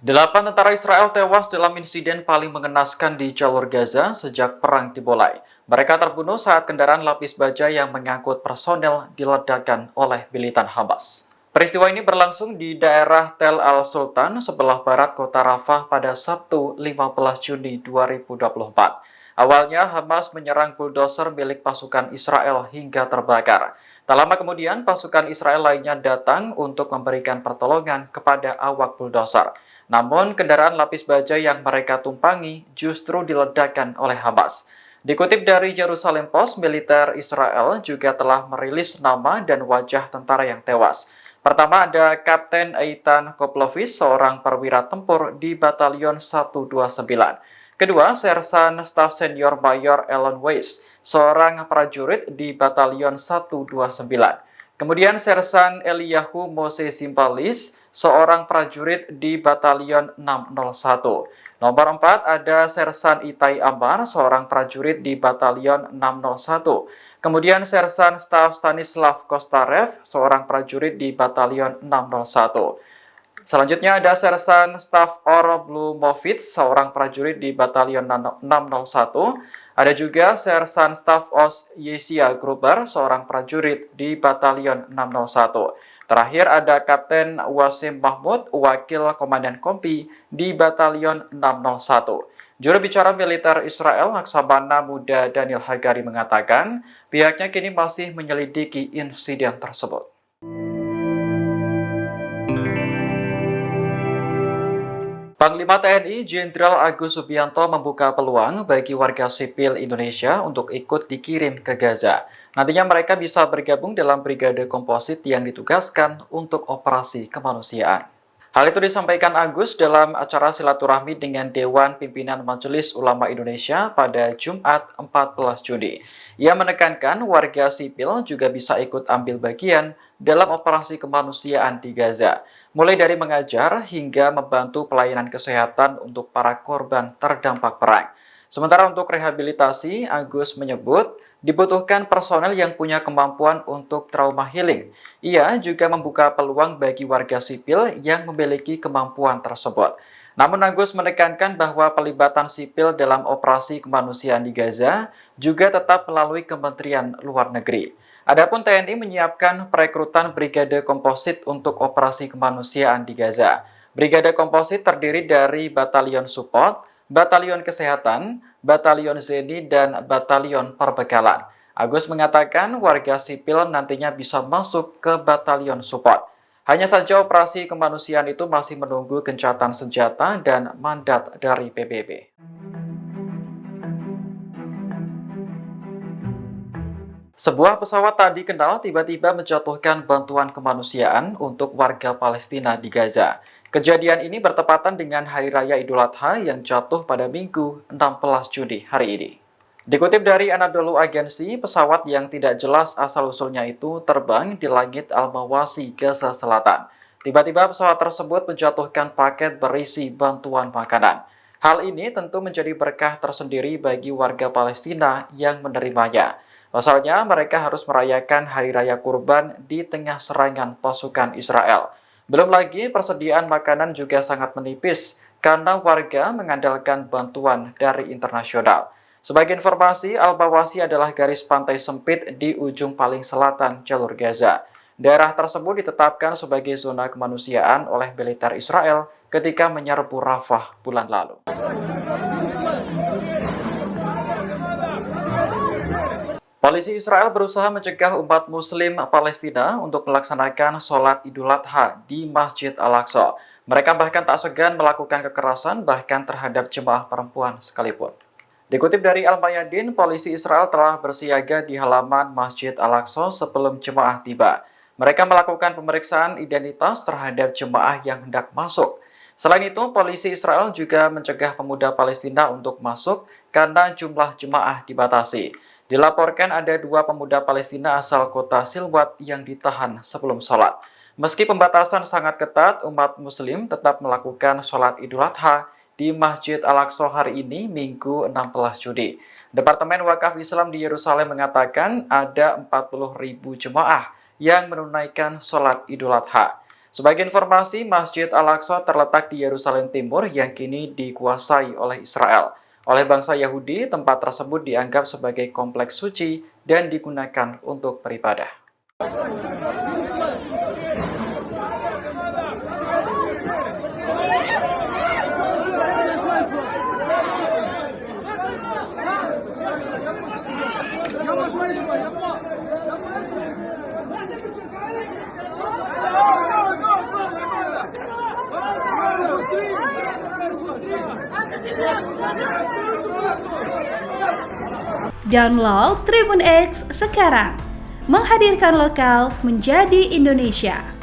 Delapan tentara Israel tewas dalam insiden paling mengenaskan di jalur Gaza sejak perang dimulai. Mereka terbunuh saat kendaraan lapis baja yang mengangkut personel diledakkan oleh militan Hamas. Peristiwa ini berlangsung di daerah Tel Al-Sultan sebelah barat kota Rafah pada Sabtu 15 Juni 2024. Awalnya Hamas menyerang buldoser milik pasukan Israel hingga terbakar. Tak lama kemudian pasukan Israel lainnya datang untuk memberikan pertolongan kepada awak buldoser. Namun, kendaraan lapis baja yang mereka tumpangi justru diledakkan oleh Hamas. Dikutip dari Jerusalem Post, militer Israel juga telah merilis nama dan wajah tentara yang tewas. Pertama ada Kapten Eitan Koplovis, seorang perwira tempur di Batalion 129. Kedua, Sersan Staf Senior Mayor Elon Weiss, seorang prajurit di Batalion 129. Kemudian Sersan Eliyahu Mose Simpalis, seorang prajurit di Batalion 601. Nomor 4 ada Sersan Itai Ambar, seorang prajurit di Batalion 601. Kemudian Sersan Staf Stanislav Kostarev, seorang prajurit di Batalion 601. Selanjutnya ada Sersan Staf Oroblumovits, seorang prajurit di Batalion 601. Ada juga Sersan Staf Os Yesia Gruber, seorang prajurit di Batalion 601. Terakhir ada Kapten Wasim Mahmud, wakil komandan kompi di Batalion 601. Juru bicara militer Israel, Laksamana Muda Daniel Hagari mengatakan, pihaknya kini masih menyelidiki insiden tersebut. Panglima TNI Jenderal Agus Subianto membuka peluang bagi warga sipil Indonesia untuk ikut dikirim ke Gaza. Nantinya mereka bisa bergabung dalam brigade komposit yang ditugaskan untuk operasi kemanusiaan. Hal itu disampaikan Agus dalam acara silaturahmi dengan Dewan Pimpinan Majelis Ulama Indonesia pada Jumat 14 Juni. Ia menekankan warga sipil juga bisa ikut ambil bagian dalam operasi kemanusiaan di Gaza, mulai dari mengajar hingga membantu pelayanan kesehatan untuk para korban terdampak perang. Sementara untuk rehabilitasi, Agus menyebut dibutuhkan personel yang punya kemampuan untuk trauma healing. Ia juga membuka peluang bagi warga sipil yang memiliki kemampuan tersebut. Namun Agus menekankan bahwa pelibatan sipil dalam operasi kemanusiaan di Gaza juga tetap melalui Kementerian Luar Negeri. Adapun TNI menyiapkan perekrutan Brigade Komposit untuk operasi kemanusiaan di Gaza. Brigade Komposit terdiri dari Batalion Support, Batalion Kesehatan, Batalion Zeni, dan Batalion Perbekalan. Agus mengatakan warga sipil nantinya bisa masuk ke Batalion Support. Hanya saja operasi kemanusiaan itu masih menunggu gencatan senjata dan mandat dari PBB. Sebuah pesawat tak dikenal tiba-tiba menjatuhkan bantuan kemanusiaan untuk warga Palestina di Gaza. Kejadian ini bertepatan dengan Hari Raya Idul Adha yang jatuh pada Minggu 16 Juni hari ini. Dikutip dari Anadolu Agency, pesawat yang tidak jelas asal-usulnya itu terbang di langit Al-Mawasi, Gaza Selatan. Tiba-tiba pesawat tersebut menjatuhkan paket berisi bantuan makanan. Hal ini tentu menjadi berkah tersendiri bagi warga Palestina yang menerimanya. Pasalnya, mereka harus merayakan Hari Raya Kurban di tengah serangan pasukan Israel. Belum lagi, persediaan makanan juga sangat menipis karena warga mengandalkan bantuan dari internasional. Sebagai informasi, Al-Bawasi adalah garis pantai sempit di ujung paling selatan jalur Gaza. Daerah tersebut ditetapkan sebagai zona kemanusiaan oleh militer Israel ketika menyerbu Rafah bulan lalu. Polisi Israel berusaha mencegah umat Muslim Palestina untuk melaksanakan sholat Idul Adha di Masjid Al-Aqsa. Mereka bahkan tak segan melakukan kekerasan bahkan terhadap jemaah perempuan sekalipun. Dikutip dari Al-Mayadin, polisi Israel telah bersiaga di halaman Masjid Al-Aqsa sebelum jemaah tiba. Mereka melakukan pemeriksaan identitas terhadap jemaah yang hendak masuk. Selain itu, polisi Israel juga mencegah pemuda Palestina untuk masuk karena jumlah jemaah dibatasi. Dilaporkan ada 2 pemuda Palestina asal kota Silwat yang ditahan sebelum sholat. Meski pembatasan sangat ketat, umat Muslim tetap melakukan sholat Idul Adha di Masjid Al-Aqsa hari ini, Minggu 16 Juni. Departemen Wakaf Islam di Yerusalem mengatakan ada 40.000 jemaah yang menunaikan sholat Idul Adha. Sebagai informasi, Masjid Al-Aqsa terletak di Yerusalem Timur yang kini dikuasai oleh Israel. Oleh bangsa Yahudi, tempat tersebut dianggap sebagai kompleks suci dan digunakan untuk beribadah. Download Tribun X sekarang, menghadirkan lokal menjadi Indonesia.